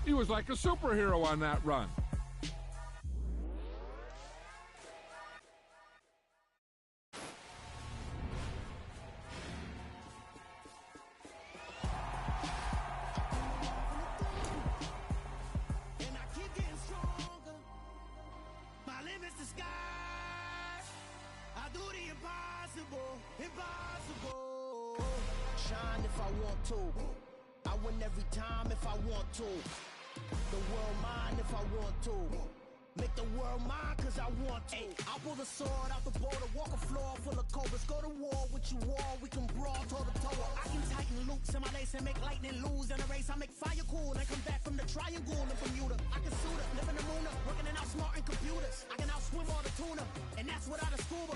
He was like a superhero on that run. Impossible. Shine if I want to. I win every time if I want to. The world mine if I want to. Make the world mine cause I want to. I pull the sword out the border, walk a floor full of cobras. Go to war with you all, we can brawl toe to toe. I can tighten loops in my lace and make lightning lose in a race. I make fire cool and come back from the triangle in Bermuda. I can suit up, live in the moon, working and outsmarting computers. I can outswim all the tuna, and that's without a scuba.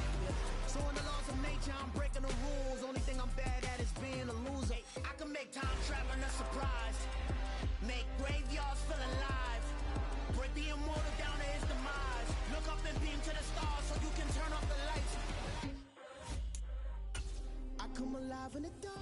So in the laws of nature, I'm breaking the rules. Only thing I'm bad at is being a loser. I can make time traveling a surprise. Make graveyards feel alive. Break the immortal down to his demise. Look up and beam to the stars so you can turn off the lights. I come alive in the dark.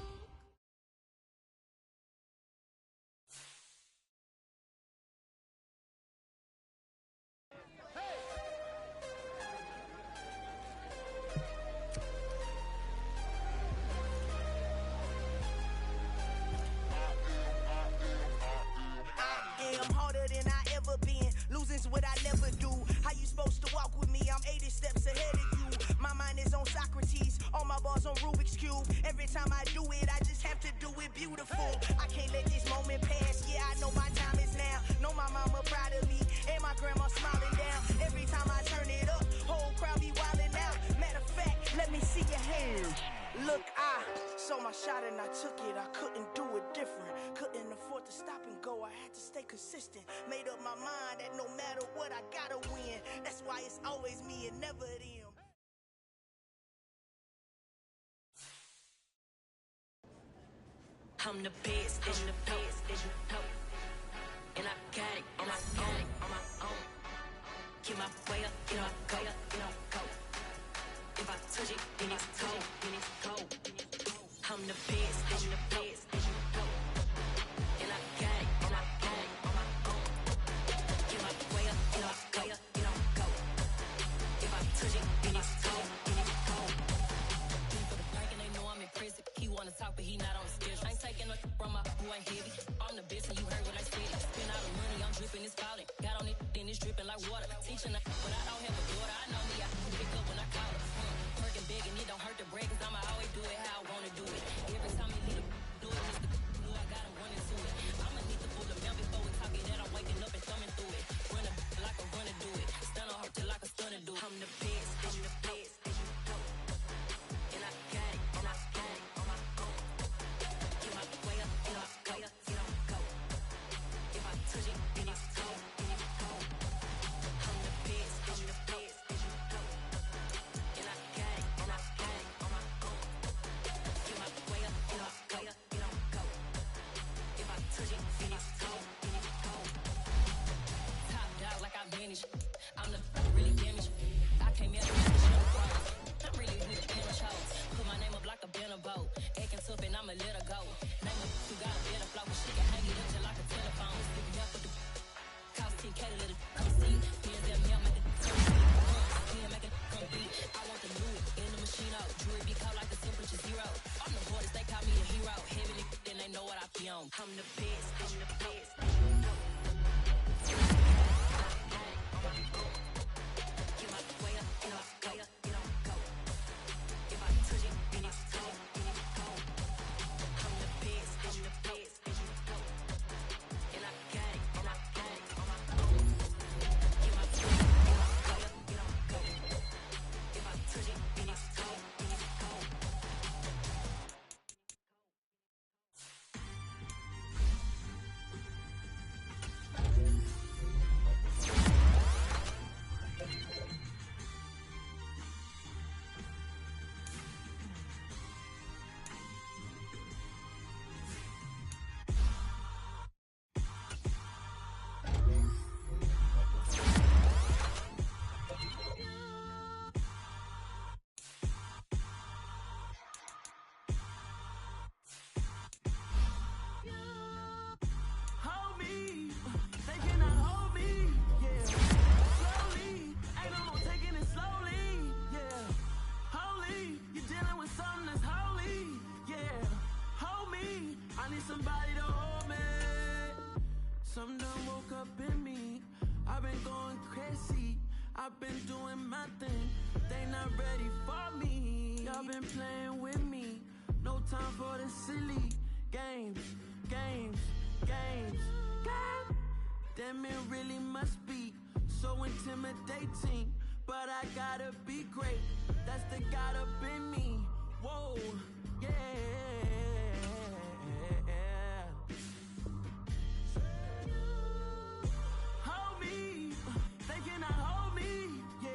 Losing's what I never do. How you supposed to walk with me? I'm 80 steps ahead of you. My mind is on Socrates, all my bars on Rubik's Cube. Every time I do it, I just have to do it beautiful. I can't let this moment pass. Yeah, I know my time is now. Know my mama proud of me, and my grandma smiling down. Every time I turn it up, whole crowd be wildin' out. Matter of fact, let me see your hands. Look, I saw my shot and I took it. I couldn't do it different. Couldn't afford to stop and go. I had to stay consistent. Made up my mind that no matter what, I gotta win. That's why it's always me and never them. I'm the best, I'm the best, as you know. And I got it on my own. Get my way up, get my go, go. If I touch it, then it's cold, I'm the best, I'm the best, as you know. And I got it on my own. Get my way up, get my go. If I touch it, then it's cold, For the bank and they know I'm impressive. He wanna talk, but he not on the schedule. I ain't taking nothing from my boy heavy. I'm the best and you heard what I said. Spend all the money, I'm dripping, it's falling. Got on it, then it's dripping like water. Teaching her, but I don't have a daughter. I know me, I can pick up when I call her. Working big and it don't hurt to break, cause I'ma always do it how I wanna do it. Every time he lead a do it, Mr. Knew I got him running to it. I'ma need to pull the bell before we talk it that I'm waking up and thumbing through it. Run a like a runner do it. Stun on her till like a stunner do it. I'm the best, I'm the best, as you know. And I got it on my own. Get my way up, get my go. If I touch it, then it's cold, I'm the best, as you know. And I got it on my own. Get my way up, get my go. If I touch it, then it's cold, Top dog like I manage. I'm the really damaged. I came in I'm really with the pen shows. Put my name up like a banner boat. Acting tough and I'ma let her go. Name her who got a better flow, but she can hang it up just like a telephone. Stick me up with the cost 10K to let it come see. Bands at me, I'm at the come see. Can't make it come beat. I want the new in the machine out. Jewelry be cold like the temperature zero. I'm the hardest, they call me a hero. Heavy then they know what I be on. I'm the best, I'm the best. Get my way up, get my go. If I touch it, then it's cold, I'm the best, I'm the best, as you know. And I got it on my own. Get my way up, get my go. If I touch it, then it's cold, I need somebody to hold me. Some done woke up in me. I've been going crazy. I've been doing my thing. They not ready for me. Y'all been playing with me. No time for the silly games. Damn, it really must be so intimidating. But I gotta be great. That's the God up in me. Whoa, yeah. Hold me, they cannot hold me, yeah.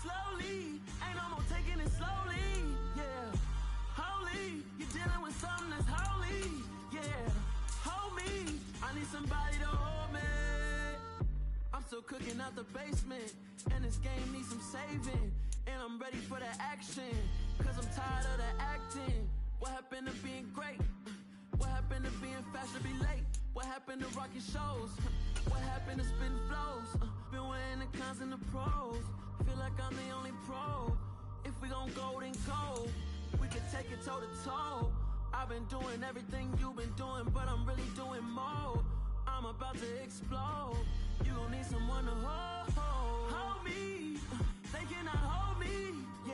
Slowly, ain't no more taking it slowly, yeah. Holy, you're dealing with something that's holy, yeah. Hold me, I need somebody to hold me. I'm still cooking out the basement, and this game needs some saving. And I'm ready for the action, cause I'm tired of the acting. What happened to being great? What happened to being fast to be late? What happened to rocking shows? What happened to spitting flows? Been weighing the cons and the pros. Feel like I'm the only pro. If we gon' go, then go. We can take it toe to toe. I've been doing everything you've been doing, but I'm really doing more. I'm about to explode. You gon' need someone to hold me. They cannot hold me, yeah.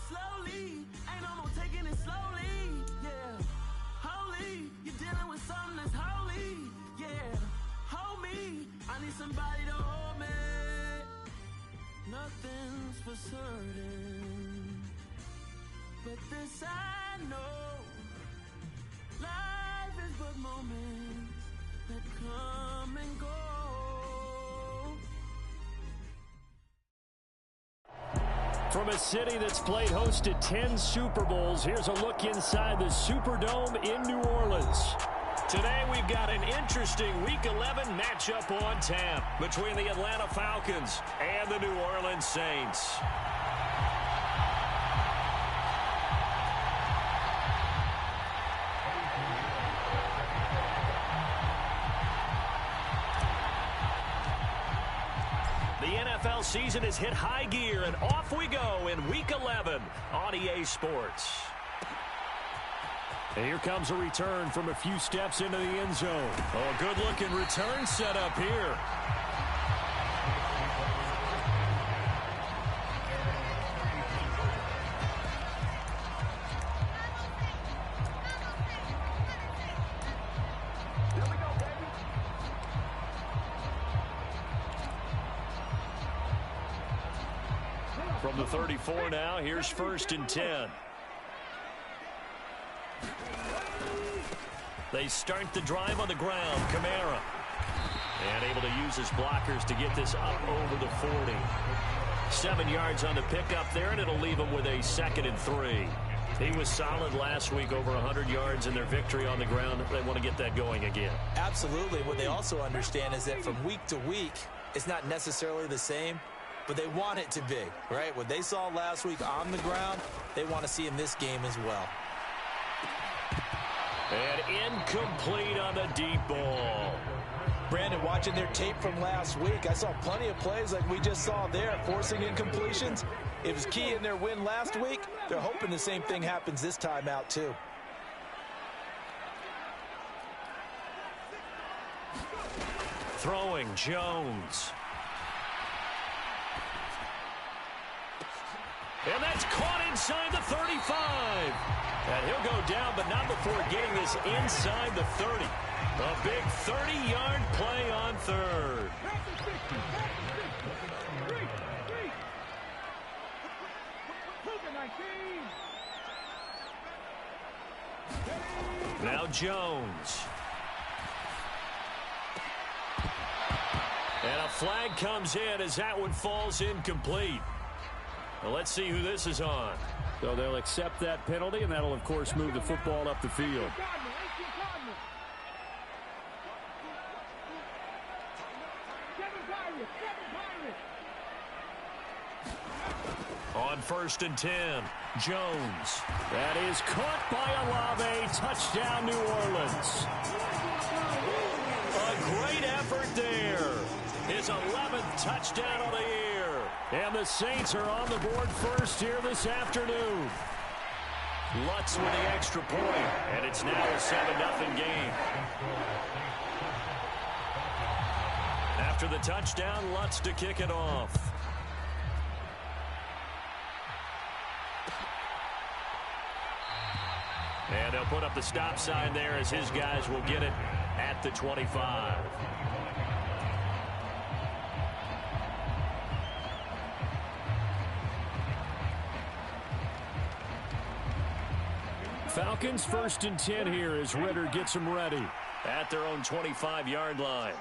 Slowly, ain't no more taking it slowly, yeah. Holy, you're dealing with something that's holy, yeah. Hold me, I need somebody to hold me. Nothing's for certain, but this I know. Life is but moments that come and go. From a city that's played host to 10 Super Bowls, here's a look inside the Superdome in New Orleans. Today we've got an interesting Week 11 matchup on tap between the Atlanta Falcons and the New Orleans Saints. NFL season has hit high gear, and off we go in Week 11 on EA Sports. And here comes a return from a few steps into the end zone. Oh, a good-looking return set up here. From the 34 now, here's 1st and 10. They start the drive on the ground. Kamara. And able to use his blockers to get this up over the 40. 7 yards on the pickup there, and it'll leave him with a 2nd and 3. He was solid last week, over 100 yards in their victory on the ground. They want to get that going again. Absolutely. What they also understand is that from week to week, it's not necessarily the same, but they want it to be, right? What they saw last week on the ground, they want to see in this game as well. And incomplete on the deep ball. Brandon, watching their tape from last week, I saw plenty of plays like we just saw there, forcing incompletions. It was key in their win last week. They're hoping the same thing happens this time out, too. Throwing, Jones. And that's caught inside the 35. And he'll go down, but not before getting this inside the 30. A big 30-yard play on third. Now Jones. And a flag comes in as that one falls incomplete. Well, let's see who this is on. So they'll accept that penalty, and that'll, of course, move the football up the field. On 1st and 10, Jones. That is caught by Olave. Touchdown, New Orleans. A great effort there. His 11th touchdown of the year. And the Saints are on the board first here this afternoon. Lutz with the extra point, and it's now a 7-0 game. After the touchdown, Lutz to kick it off. And they'll put up the stop sign there as his guys will get it at the 25. Falcons 1st and 10 here as Ritter gets them ready at their own 25-yard line.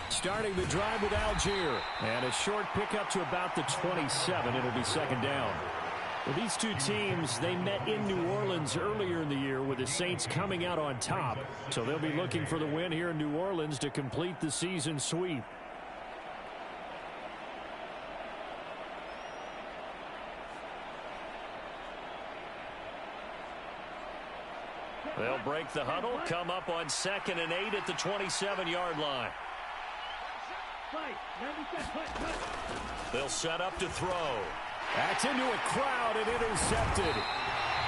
Starting the drive with Algier. And a short pickup to about the 27. It'll be 2nd down. Well, these two teams, they met in New Orleans earlier in the year with the Saints coming out on top. So they'll be looking for the win here in New Orleans to complete the season sweep. They'll break the huddle, come up on 2nd and 8 at the 27-yard line. They'll set up to throw. That's into a crowd and intercepted.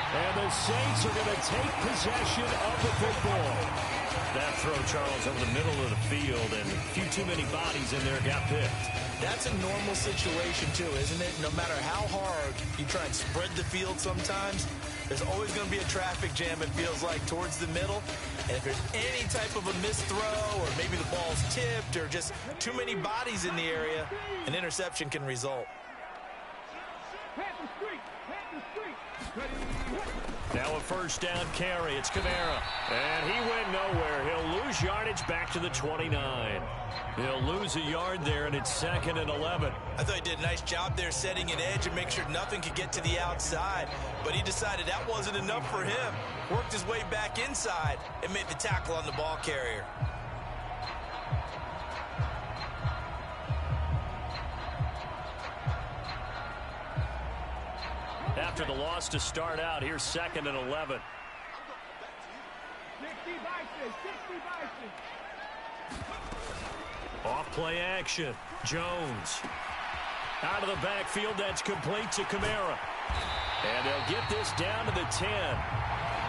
And the Saints are going to take possession of the football. That throw, Charles, over the middle of the field, and a few too many bodies in there got picked. That's a normal situation, too, isn't it? No matter how hard you try and spread the field sometimes, there's always going to be a traffic jam, it feels like, towards the middle. And if there's any type of a missed throw, or maybe the ball's tipped, or just too many bodies in the area, an interception can result. Now a 1st down carry. It's Kamara. And he went nowhere. He'll lose yardage back to the 29. He'll lose a yard there, and it's 2nd and 11. I thought he did a nice job there setting an edge and make sure nothing could get to the outside. But he decided that wasn't enough for him. Worked his way back inside and made the tackle on the ball carrier. After the loss to start out, here's 2nd and 11. Off play action. Jones. Out of the backfield, that's complete to Kamara. And they'll get this down to the 10.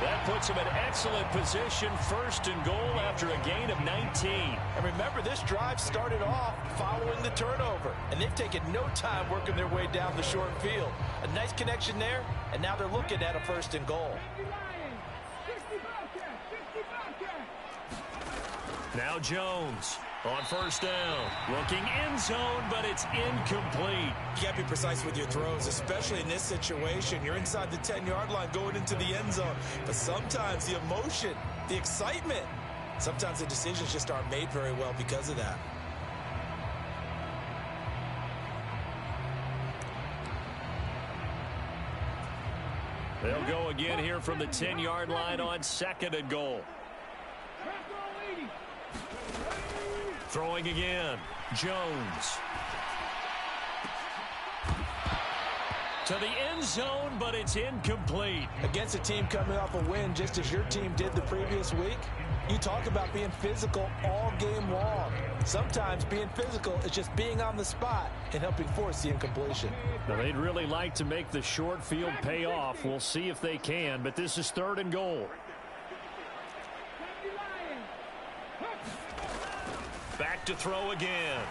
That puts them in excellent position, 1st and goal after a gain of 19. And remember, this drive started off following the turnover, and they've taken no time working their way down the short field. A nice connection there, and now they're looking at a 1st and goal. Now Jones on 1st down. Looking end zone, but it's incomplete. You got to be precise with your throws, especially in this situation. You're inside the 10-yard line going into the end zone. But sometimes the emotion, the excitement, sometimes the decisions just aren't made very well because of that. They'll go again here from the 10-yard line on 2nd and goal. Throwing again. Jones. To the end zone, but it's incomplete. Against a team coming off a win, just as your team did the previous week, you talk about being physical all game long. Sometimes being physical is just being on the spot and helping force the incompletion. Now, they'd really like to make the short field pay off. We'll see if they can, but this is 3rd and goal. Back to throw again.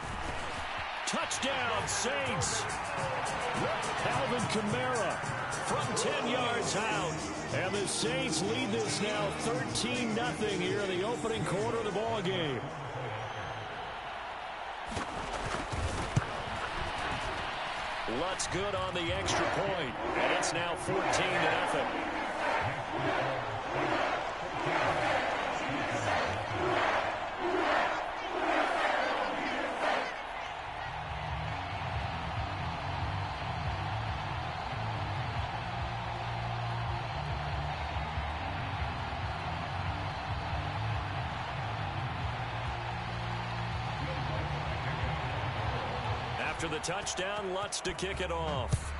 Touchdown, Saints. Alvin Kamara from 10 yards out. And the Saints lead this now 13-0 here in the opening quarter of the ball game. Lutz good on the extra point, and it's now 14-0. After the touchdown, Lutz to kick it off.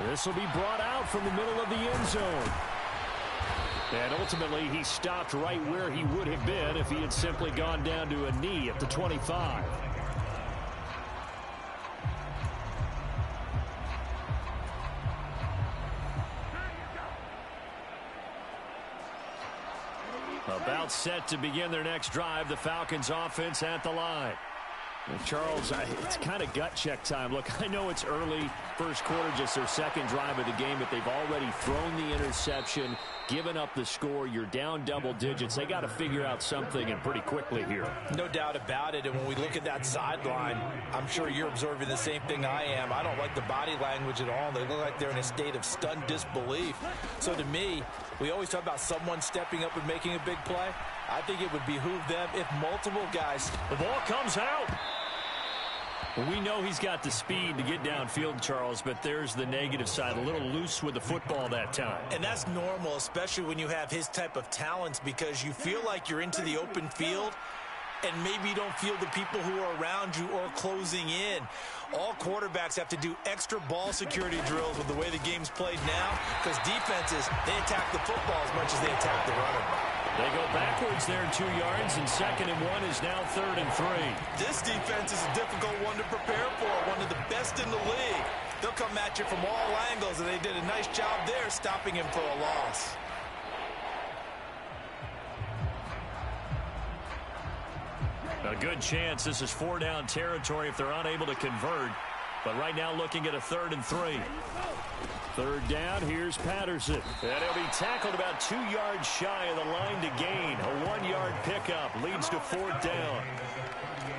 This will be brought out from the middle of the end zone. And ultimately, he stopped right where he would have been if he had simply gone down to a knee at the 25. About set to begin their next drive, the Falcons offense at the line. And Charles, it's kind of gut check time. Look, I know it's early, first quarter, just their second drive of the game, but they've already thrown the interception, given up the score. You're down double digits. They got to figure out something, and pretty quickly here. No doubt about it. And when we look at that sideline, I'm sure you're observing the same thing I am. I don't like the body language at all. They look like they're in a state of stunned disbelief. So to me, we always talk about someone stepping up and making a big play. I think it would behoove them if multiple guys. The ball comes out. We know he's got the speed to get downfield, Charles, but there's the negative side. A little loose with the football that time. And that's normal, especially when you have his type of talents, because you feel like you're into the open field and maybe you don't feel the people who are around you or closing in. All quarterbacks have to do extra ball security drills with the way the game's played now, because defenses, they attack the football as much as they attack the runner. They go backwards there 2 yards, and 2nd and 1 is now 3rd and 3. This defense is a difficult one to prepare for, one of the best in the league. They'll come at you from all angles, and they did a nice job there stopping him for a loss. A good chance this is 4-down territory if they're unable to convert. But right now looking at a 3rd and 3. 3rd down, here's Patterson. And he'll be tackled about 2 yards shy of the line to gain. A 1-yard pickup leads to 4th down.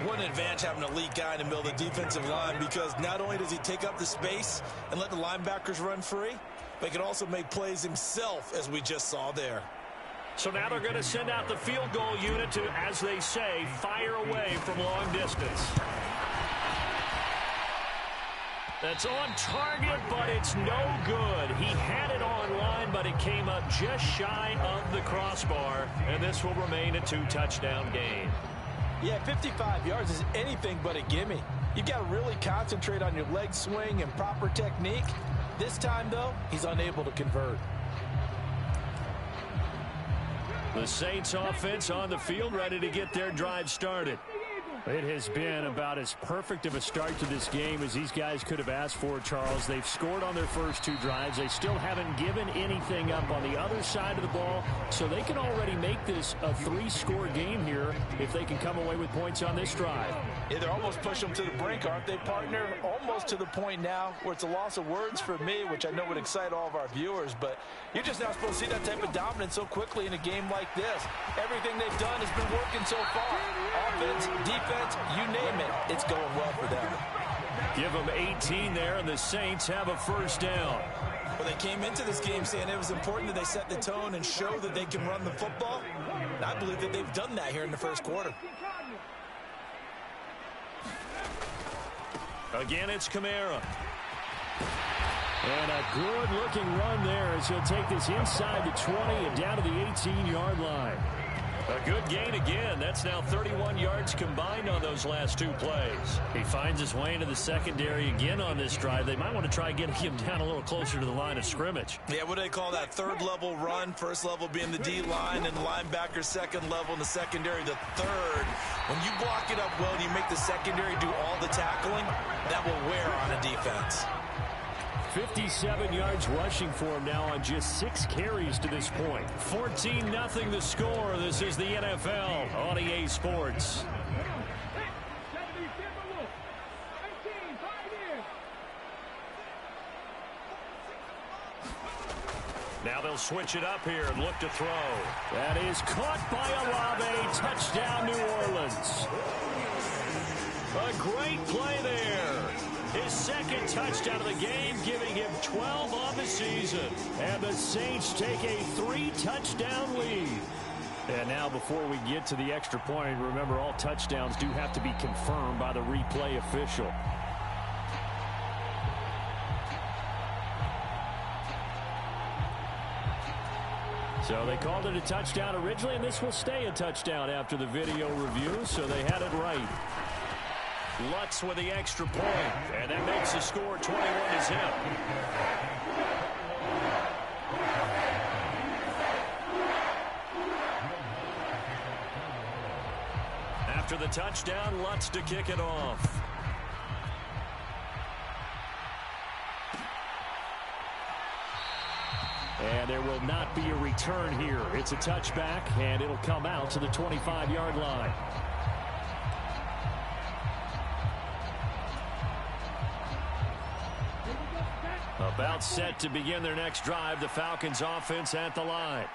What an advantage having an elite guy in the middle of the defensive line, because not only does he take up the space and let the linebackers run free, but he can also make plays himself, as we just saw there. So now they're going to send out the field goal unit to, as they say, fire away from long distance. That's on target, but it's no good. He had it on line, but it came up just shy of the crossbar, and this will remain a 2-touchdown game. Yeah, 55 yards is anything but a gimme. You've got to really concentrate on your leg swing and proper technique. This time, though, he's unable to convert. The Saints offense on the field, ready to get their drive started. It has been about as perfect of a start to this game as these guys could have asked for, Charles. They've scored on their first 2 drives. They still haven't given anything up on the other side of the ball, so they can already make this a 3-score game here if they can come away with points on this drive. Yeah, they're almost pushing them to the brink, aren't they, partner? Almost to the point now where it's a loss of words for me, which I know would excite all of our viewers, but you're just not supposed to see that type of dominance so quickly in a game like this. Everything they've done has been working so far. Offense, defense, you name it, it's going well for them. Give them 18 there, and the Saints have a 1st down. Well, they came into this game saying it was important that they set the tone and show that they can run the football. And I believe that they've done that here in the first quarter. Again, it's Kamara. And a good-looking run there as he'll take this inside the 20 and down to the 18-yard line. A good gain again. That's now 31 yards combined on those last 2 plays. He finds his way into the secondary again on this drive. They might want to try getting him down a little closer to the line of scrimmage. Yeah, what do they call that? 3rd level run. 1st level being the D-line, and the linebacker 2nd level, and the secondary the 3rd. When you block it up well and you make the secondary do all the tackling, that will wear on a defense. 57 yards rushing for him now on just 6 carries to this point. 14-0 the score. This is the NFL on EA Sports. Now they'll switch it up here and look to throw. That is caught by Olave. Touchdown, New Orleans. A great play there. His 2nd touchdown of the game, giving him 12 on the season. And the Saints take a 3-touchdown lead. And now before we get to the extra point, remember all touchdowns do have to be confirmed by the replay official. So they called it a touchdown originally, and this will stay a touchdown after the video review, so they had it right. Lutz with the extra point, and that makes the score 21-0. after the touchdown, Lutz to kick it off. And there will not be a return here. It's a touchback, and it'll come out to the 25-yard line. About set to begin their next drive, the Falcons offense at the line.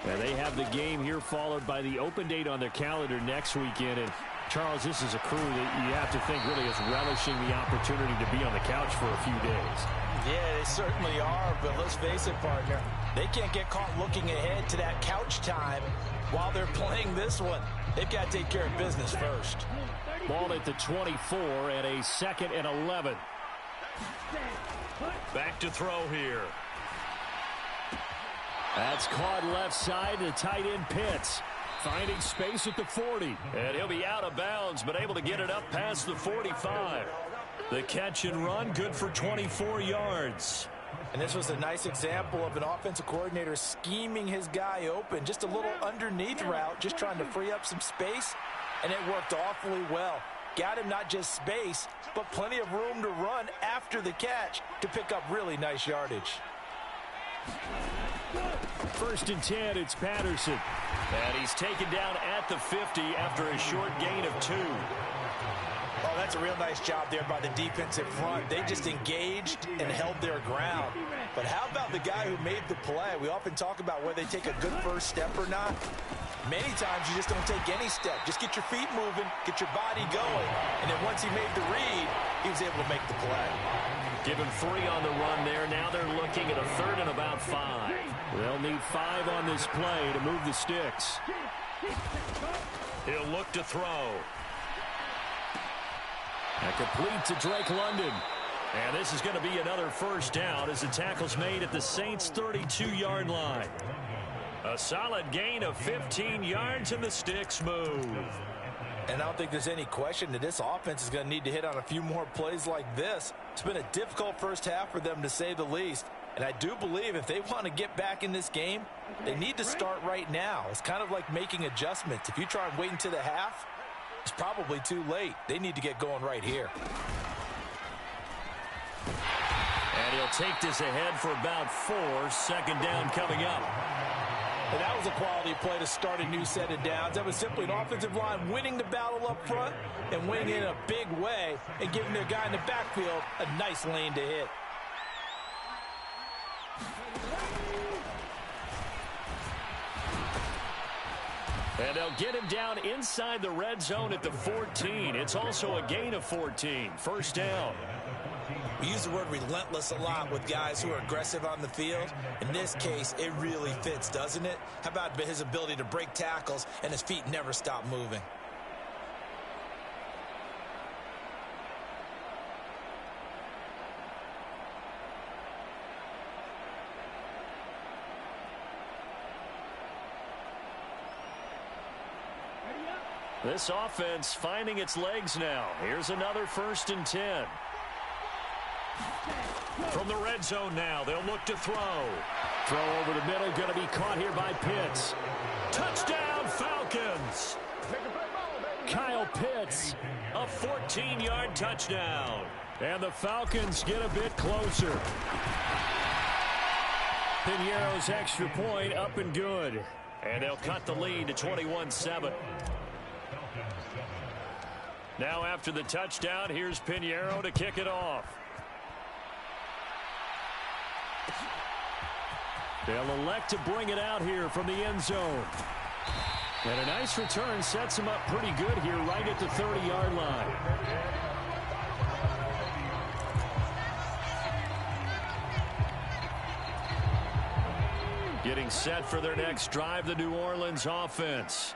And they have the game here followed by the open date on their calendar next weekend. And Charles, this is a crew that you have to think really is relishing the opportunity to be on the couch for a few days. Yeah, they certainly are, but let's face it, partner. They can't get caught looking ahead to that couch time while they're playing this one. They've got to take care of business first. Ball at the 24 and a 2nd and 11. Back to throw here. That's caught left side to tight end Pitts. Finding space at the 40. And he'll be out of bounds, but able to get it up past the 45. The catch and run, good for 24 yards. And this was a nice example of an offensive coordinator scheming his guy open. Just a little underneath route, just trying to free up some space. And it worked awfully well. Got him not just space, but plenty of room to run after the catch to pick up really nice yardage. 1st and 10, it's Patterson. And he's taken down at the 50 after a short gain of 2. Oh, that's a real nice job there by the defensive front. They just engaged and held their ground. But how about the guy who made the play? We often talk about whether they take a good first step or not. Many times you just don't take any step. Just get your feet moving, get your body going. And then once he made the read, he was able to make the play. Give him 3 on the run there. Now they're looking at a 3rd and about 5. They'll need 5 on this play to move the sticks. He'll look to throw. And complete to Drake London. And this is going to be another first down as the tackle's made at the Saints' 32-yard line. A solid gain of 15 yards and the sticks move. And I don't think there's any question that this offense is going to need to hit on a few more plays like this. It's been a difficult first half for them, to say the least. And I do believe if they want to get back in this game, they need to start right now. It's kind of like making adjustments. If you try and wait until the half, it's probably too late. They need to get going right here. And he'll take this ahead for about 4. 2nd down coming up. And that was a quality play to start a new set of downs. That was simply an offensive line winning the battle up front and winning in a big way and giving their guy in the backfield a nice lane to hit. And they'll get him down inside the red zone at the 14. It's also a gain of 14. 1st down. We use the word relentless a lot with guys who are aggressive on the field. In this case, it really fits, doesn't it? How about his ability to break tackles and his feet never stop moving? This offense finding its legs now. Here's another 1st and 10. From the red zone now, they'll look to throw. Throw over the middle, going to be caught here by Pitts. Touchdown, Falcons! Kyle Pitts, a 14-yard touchdown. And the Falcons get a bit closer. Piñeiro's extra point up and good. And they'll cut the lead to 21-7. Now after the touchdown, here's Piñeiro to kick it off. They'll elect to bring it out here from the end zone. And a nice return sets him up pretty good here right at the 30-yard line. Getting set for their next drive, the New Orleans offense.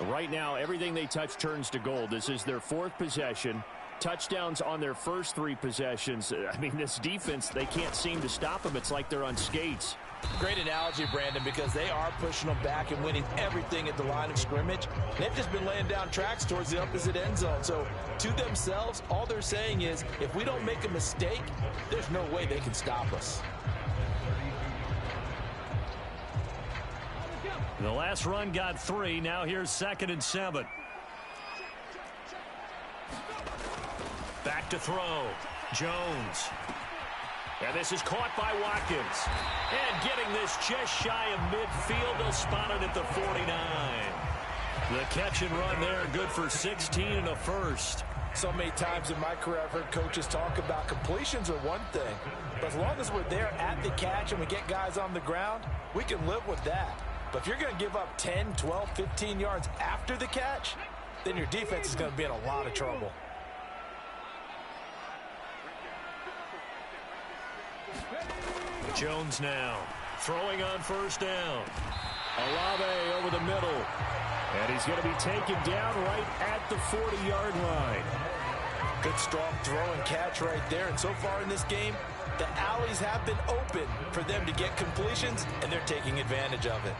Right now, everything they touch turns to gold. This is their 4th possession. Touchdowns on their first 3 possessions. I mean, this defense, they can't seem to stop them. It's like they're on skates. Great analogy, Brandon, because they are pushing them back and winning everything at the line of scrimmage. They've just been laying down tracks towards the opposite end zone. So, to themselves, all they're saying is, if we don't make a mistake, there's no way they can stop us. The last run got 3. Now here's 2nd and 7. back to throw. Jones. And this is caught by Watkins. And getting this just shy of midfield. They'll spot it at the 49. The catch and run there, good for 16 and a first. So many times in my career, I've heard coaches talk about completions are one thing. But as long as we're there at the catch and we get guys on the ground, we can live with that. But if you're going to give up 10, 12, 15 yards after the catch, then your defense is going to be in a lot of trouble. Jones now throwing on first down. Olave over the middle. And he's going to be taken down right at the 40-yard line. Good strong throw and catch right there. And so far in this game, the alleys have been open for them to get completions, and they're taking advantage of it.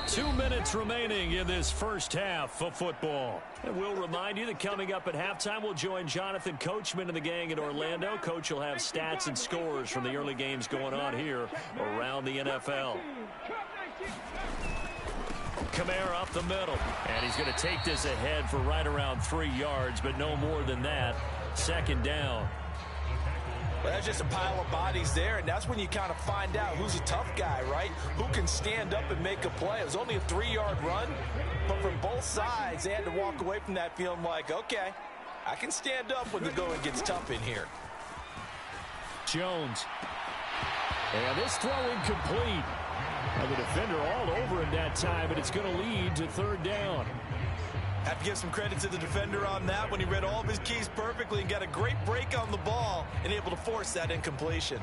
2 minutes remaining in this first half of football. And we'll remind you that coming up at halftime, we'll join Jonathan Coachman and the gang in Orlando. Coach will have stats and scores from the early games going on here around the NFL. Kamara up the middle. And he's going to take this ahead for right around 3 yards, but no more than that. Second down. Well, that's just a pile of bodies there, and that's when you kind of find out who's a tough guy, right? Who can stand up and make a play. It was only a 3-yard run, but from both sides, they had to walk away from that feeling like, okay, I can stand up when the going gets tough in here. Jones. And this throw incomplete. And the defender all over him that time, and it's going to lead to third down. Have to give some credit to the defender on that when he read all of his keys perfectly and got a great break on the ball and able to force that incompletion.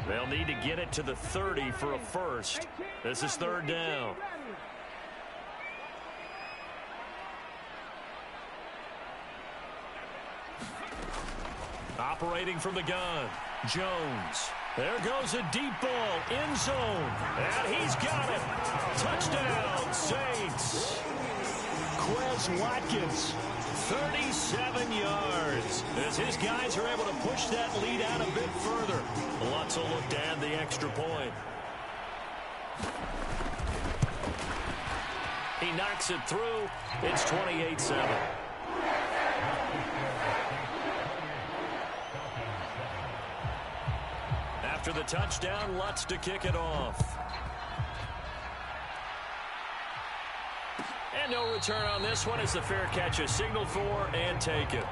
They'll need to get it to the 30 for a first. This is third down. Operating from the gun, Jones. There goes a deep ball, end zone, and he's got it. Touchdown, Saints. Quez Watkins, 37 yards. As his guys are able to push that lead out a bit further. Lutz will look to add the extra point. He knocks it through. It's 28-7. After the touchdown, Lutz to kick it off. And no return on this one as the fair catch is signaled for and taken.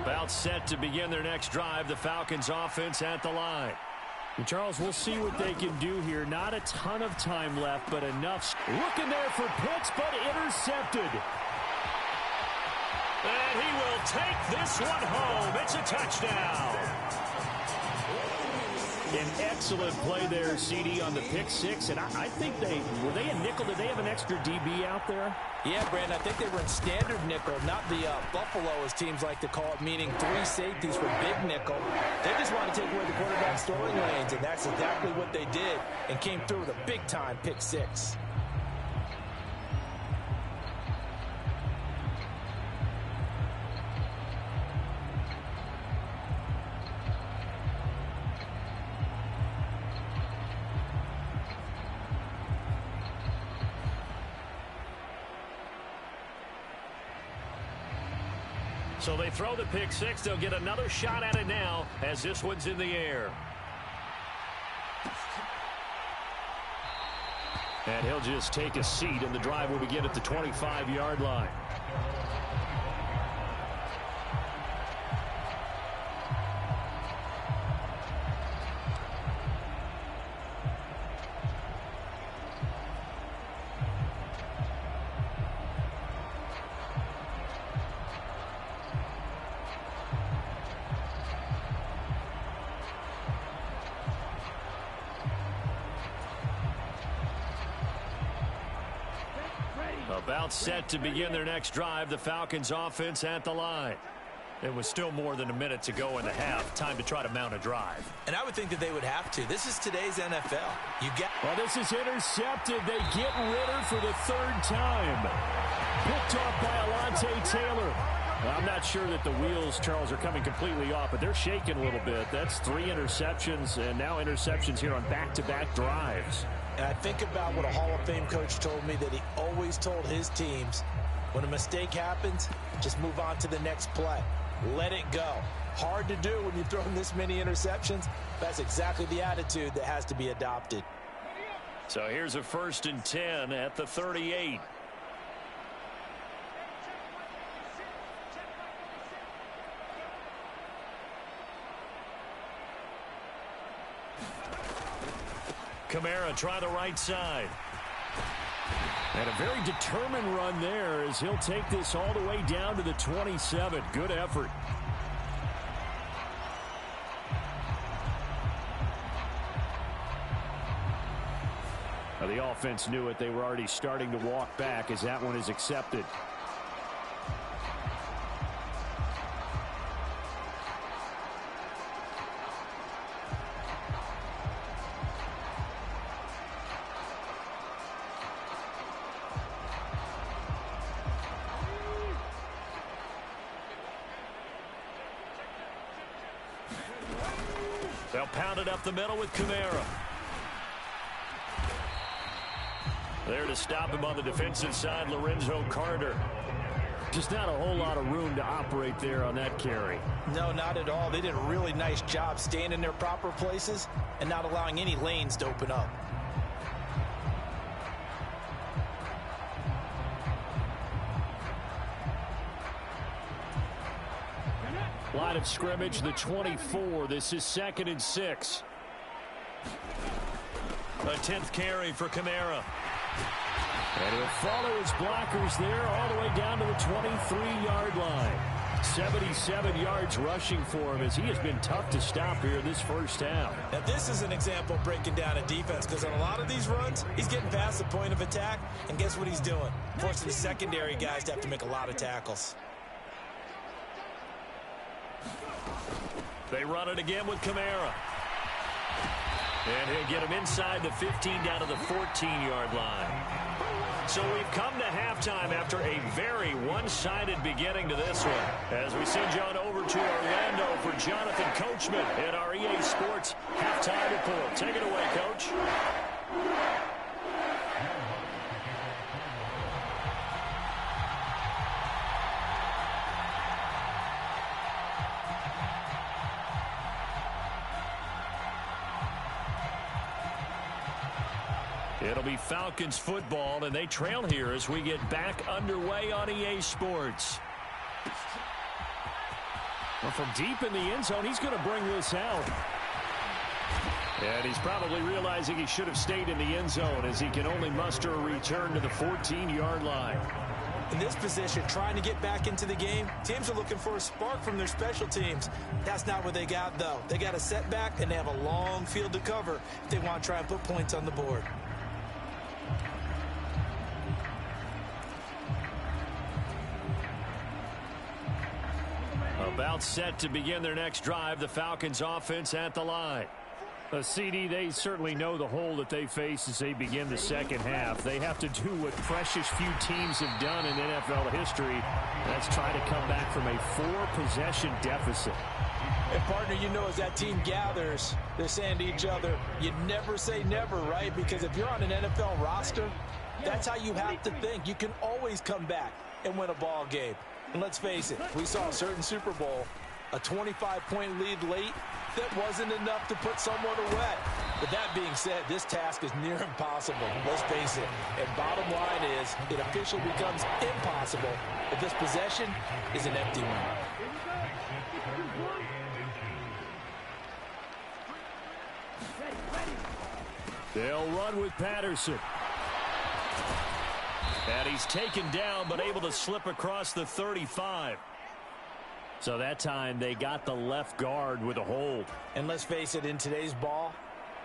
About set to begin their next drive, the Falcons offense at the line. And Charles, we'll see what they can do here. Not a ton of time left, but enough. Looking there for Pitts, but intercepted. And he will take this one home. It's a touchdown. An excellent play there, CD, on the pick six. And I think were they in nickel? Did they have an extra DB out there? Yeah, Brandon, I think they were in standard nickel, not the Buffalo, as teams like to call it, meaning 3 safeties for big nickel. They just wanted to take away the quarterback's throwing lanes, and that's exactly what they did and came through with a big-time pick six. So they throw the pick six. They'll get another shot at it now as this one's in the air. And he'll just take a seat, and the drive will begin at the 25-yard line. About set to begin their next drive, the Falcons offense at the line. It was still more than a minute to go in the half. Time to try to mount a drive. And I would think that they would have to. This is today's NFL. Well, this is intercepted. They get Ritter for the third time. Picked off by Alontae Taylor. Well, I'm not sure that the wheels, Charles, are coming completely off, but they're shaking a little bit. That's 3 interceptions, and now interceptions here on back-to-back drives. And I think about what a Hall of Fame coach told me, that he always told his teams, when a mistake happens, just move on to the next play. Let it go. Hard to do when you've thrown this many interceptions. That's exactly the attitude that has to be adopted. So here's a 1st and 10 at the 38. Kamara try the right side. And a very determined run there as he'll take this all the way down to the 27. Good effort. Now the offense knew it. They were already starting to walk back as that one is accepted. They'll pound it up the middle with Kamara. There to stop him on the defensive side, Lorenzo Carter. Just not a whole lot of room to operate there on that carry. No, not at all. They did a really nice job staying in their proper places and not allowing any lanes to open up. Line of scrimmage, the 24. This is 2nd and 6. A 10th carry for Kamara. And he'll follow his blockers there all the way down to the 23-yard line. 77 yards rushing for him as he has been tough to stop here this first half. Now this is an example of breaking down a defense, because on a lot of these runs, he's getting past the point of attack, and guess what he's doing? Forcing the secondary guys to have to make a lot of tackles. They run it again with Kamara. And he'll get him inside the 15 down to the 14-yard line. So we've come to halftime after a very one-sided beginning to this one. As we send you on over to Orlando for Jonathan Coachman at our EA Sports Halftime Report. Take it away, Coach. It'll be Falcons football, and they trail here as we get back underway on EA Sports. Well, from deep in the end zone, he's going to bring this out. And he's probably realizing he should have stayed in the end zone as he can only muster a return to the 14-yard line. In this position, trying to get back into the game, teams are looking for a spark from their special teams. That's not what they got, though. They got a setback, and they have a long field to cover if they want to try and put points on the board. About set to begin their next drive, the Falcons offense at the line. CD, they certainly know the hole that they face as they begin the second half. They have to do what precious few teams have done in NFL history. That's try to come back from a 4-possession deficit. And, partner, you know, as that team gathers, they're saying to each other, you never say never, right? Because if you're on an NFL roster, that's how you have to think. You can always come back and win a ball game. And let's face it, we saw a certain Super Bowl, a 25-point lead late, that wasn't enough to put someone away. But that being said, this task is near impossible. Let's face it. And bottom line is, it officially becomes impossible if this possession is an empty one. They'll run with Patterson. And he's taken down, but able to slip across the 35. So that time they got the left guard with a hold. And let's face it, in today's ball,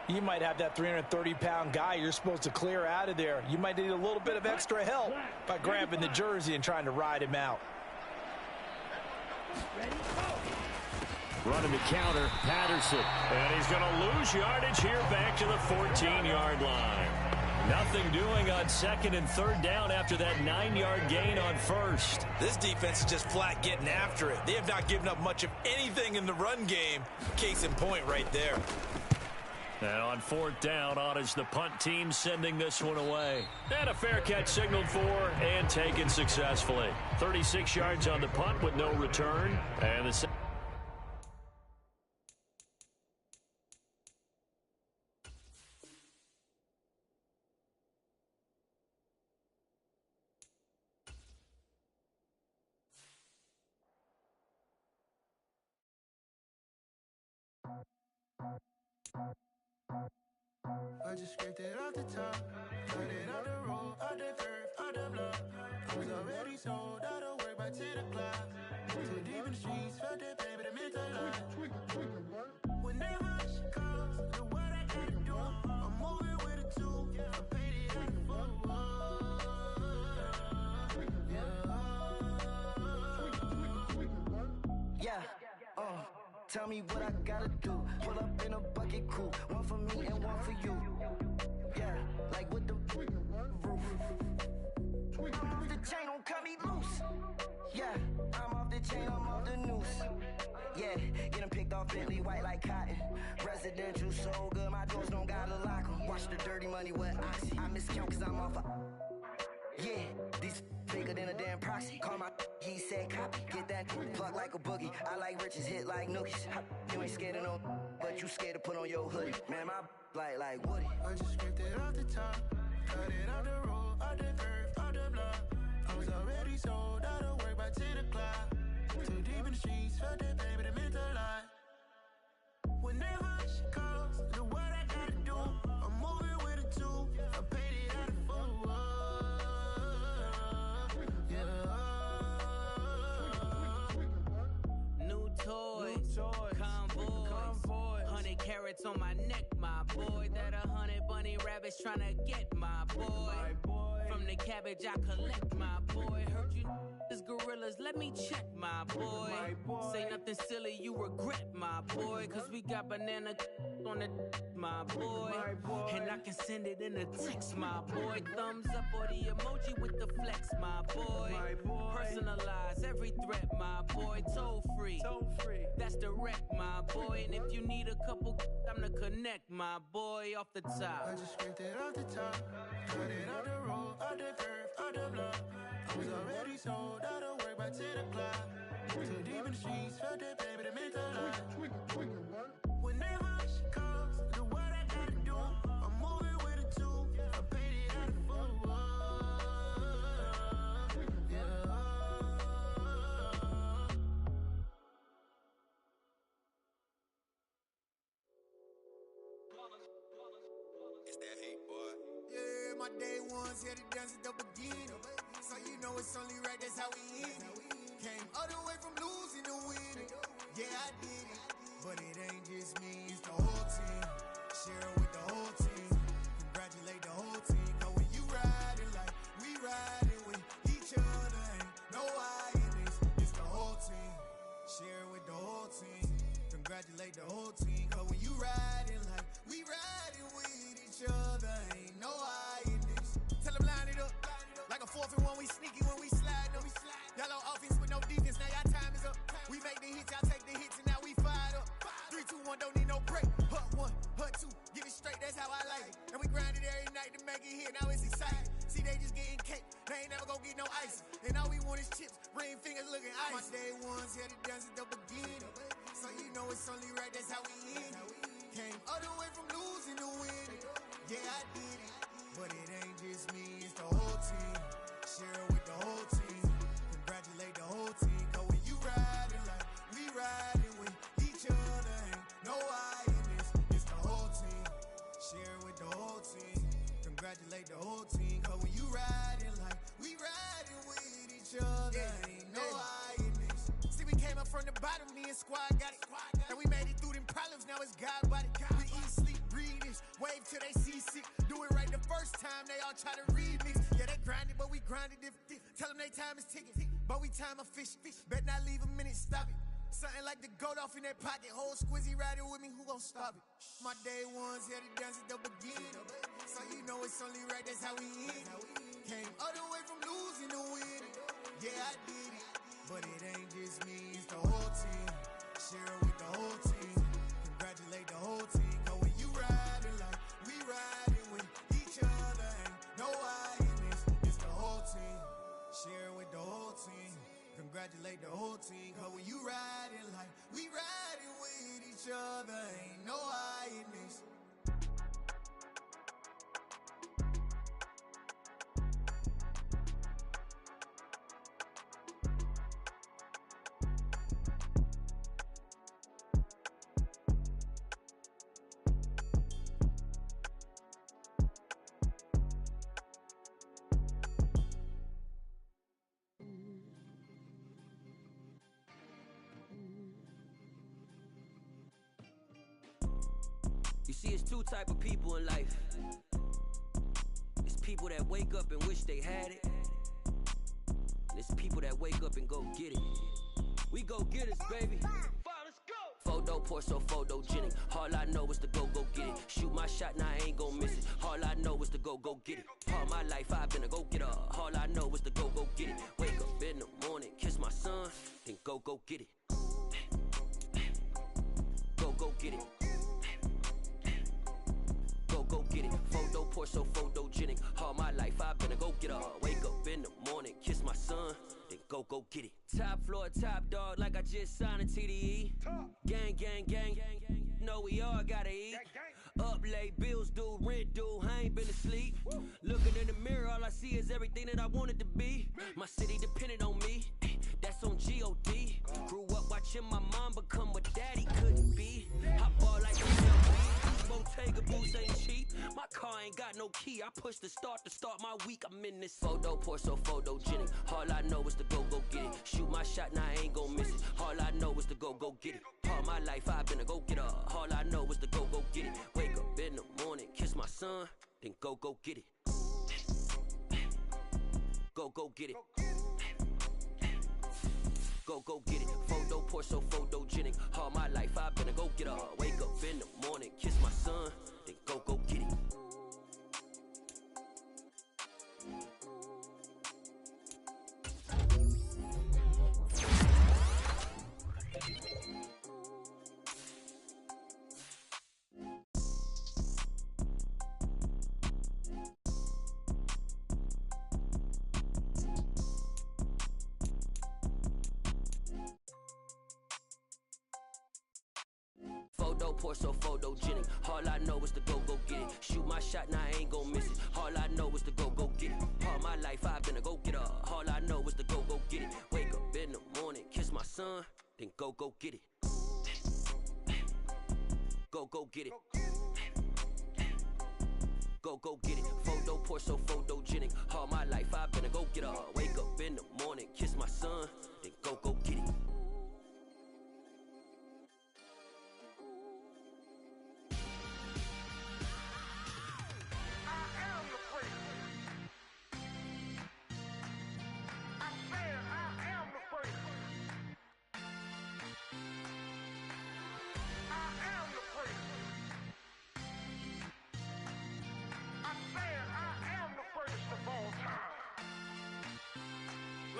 you might have that 330-pound guy you're supposed to clear out of there. You might need a little bit of extra help by grabbing the jersey and trying to ride him out. Running the counter, Patterson. And he's going to lose yardage here back to the 14-yard line. Nothing doing on second and third down after that 9-yard gain on first. This defense is just flat getting after it. They have not given up much of anything in the run game. Case in point right there. And on fourth down, on is the punt team sending this one away. And a fair catch signaled for and taken successfully. 36 yards on the punt with no return. And the I just scraped it off the top, cut it out the road, out the curve, out the block. I was already sold out of work by 10 o'clock. Too deep in the streets, felt that pain, but it meant a lot. Whenever she calls, do what I gotta do. I'm moving with a two, I paid it out the full. Yeah, tell me what I gotta do. Pull up in a bucket crew, one for me and one for you. Yeah, like with the roof. I'm off the chain, don't cut me loose. Yeah, I'm off the chain, I'm off the noose. Yeah, get them picked off Bentley white like cotton. Residential so good, my doors don't gotta lock 'em. Watch the dirty money with oxy. I miscount cause I'm off a... Yeah, these bigger than a damn proxy. Call my he said copy. Get that plug like a boogie. I like riches, hit like nookies. You ain't scared of no, but you scared to put on your hoodie. Man, my like Woody. I just scraped it off the top, cut it out the road, out the curve, out the block. I was already sold out of work by 10 o'clock. Too deep in the streets, felt that pain, but it meant a lot. Whenever she calls, do what I gotta do. I'm moving with a two, I paid it out of full. Toys, convoys, 100 carats on my neck, my boy. That 100 bunny rabbits tryna get my boy. From the cabbage I collect, my boy. Heard you is gorillas, let me check, my boy. Say nothing silly, you regret, my boy. Cause we got banana on the my boy. And I can send it in a text, my boy. Thumbs up or the emoji with the flex, my boy. Personalize every threat, my boy. Toll free. That's direct, my boy. And if you need a couple, I'm the connect, my boy. Off the top. I just scraped it off the top, cut it out the road, out the curve, out the block. I was already sold out of work by 10 o'clock. Too deep in the streets, felt that pain, but it meant a lot. Whenever she calls, do what I gotta do. I'm moving with a two, I paid it out of full. It's that hate, boy. Yeah, my day ones here to dance at the beginning. So you know it's only right, that's how we end it. Came all the way from losing to winning. Yeah, I did it. But it ain't just me, it's the whole team. Share it with the whole team. Congratulate the whole team. Cause when you riding like we riding with each other, ain't no I in this. It's the whole team. Share it with the whole team. Congratulate the whole team. Cause when you riding like we riding with each other, ain't no I in this. Tell them line it up. Like a 4th and 1, we sneaky when we slide them. Y'all on offense with no defense, now y'all time is up. We make the hits, y'all take the hits, and now we fired up. 3, 2, 1, don't need no break. Hut 1, hut 2, get it straight, that's how I like it. And we grind it every night to make it hit, now it's exciting. See, they just getting cake, they ain't never gonna get no ice. And all we want is chips, ring fingers looking ice. My day ones here to dance at the beginning. So you know it's only right, that's how we end it. Came all the way from losing to winning. Yeah, I did it. But it ain't just me, it's the whole team. Share it with the whole team. Congratulate the whole team. Cause when you riding like we riding with each other, ain't no I in this. It's the whole team. Share it with the whole team. Congratulate the whole team. Cause when you riding like we riding with each other, ain't no I in this. See, we came up from the bottom, me and squad got it. And we made it through them problems, now it's God body. We eat, sleep, breathe this. Wave till they see sick. Do it right the first time, they all try to remix. Yeah, they grinded, but we grinded different. Tell them they time is ticking, but we time a fish. Bet not leave a minute, stop it. Something like the goat off in that pocket. Whole squizzy riding with me, who gon' stop it? My day ones here to dance at the beginning. So you know it's only right, that's how we hit it. Came all the way from losing to win it. Yeah, I did it. But it ain't just me, it's the whole team. Share it with the whole team. Congratulate the whole team. Cause when you riding like we riding with each other, ain't no hiding. It's the whole team. Share it with the whole team. Congratulate the whole team. Cause when you riding like we riding with each other, ain't no hiding. You see, it's two type of people in life. It's people that wake up and wish they had it. And it's people that wake up and go get it. We go get it, baby. Photo poor, so photogenic. All I know is to go get it. Shoot my shot, now I ain't gon' miss it. All I know is to go get it. All my life I've been a go-getter. All I know is to go get it. Wake up in the morning, kiss my son, then go get it. Go get it. Go get it. Photo poor, so photogenic. All my life I've been a go-getter. Wake up in the morning, kiss my son, then go get it. Top floor, top dog, like I just signed a TDE. Gang, gang, gang, know we all gotta eat. Up late, bills due, rent due, I ain't been asleep. Looking in the mirror, all I see is everything that I wanted to be. My city depended on me, that's on G.O.D. Grew up watching my mom become what daddy couldn't be. I ball like Bottega boots ain't cheap. My car ain't got no key. I push the start my week. I'm in this photo poor, so photogenic. All I know is to go get it. Shoot my shot, now I ain't gon' miss it. All I know is to go get it. All my life I've been a go-getter. All I know is to go get it. Wake up in the morning, kiss my son, then go get it. Go get it. Go get it. Photo poor, so photogenic. All my life I've been a go-getter. Wake up in the morning, kiss my son, then go get it. Photo poor, so photogenic. All I know is to go get it. Shoot my shot, now I ain't gon' miss it. All I know is to go get it. All my life I've been a go-getter. All I know is to go get it. Wake up in the morning, kiss my son, then go get it. Go get it. Go get it. Photo poor, so photogenic. All my life I've been a go-getter. Wake up in the morning, kiss my son, then go get it.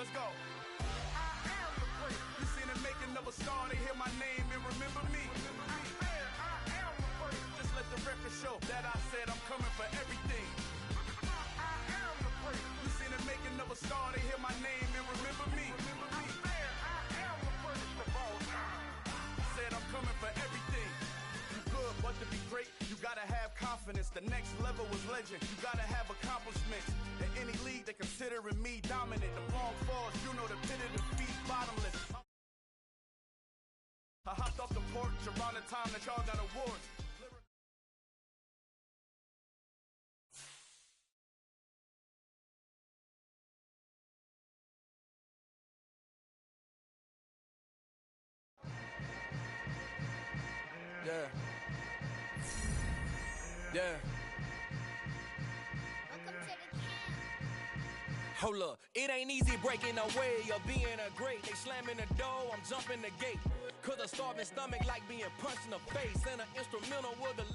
Let's go. I am the prince. You seen the making of a star, they hear my name and remember me. I am the prince. Just let the record show that I said I'm coming for everything. I am the prince. You seen the making of a star, they hear my name and remember me. I am the prince of all time. Said I'm coming for everything. You good, but to be great, you gotta have confidence. The next level was legend. You gotta have accomplishments. In any league, they considering me dominant. The wrong falls, you know the pit of defeat, bottomless. I hopped off the porch around the time that y'all got awards. Yeah. Yeah. Hold up, it ain't easy breaking away or being a great. They slamming the door, I'm jumping the gate. Cause a starving stomach like being punched in the face. And an instrumental with the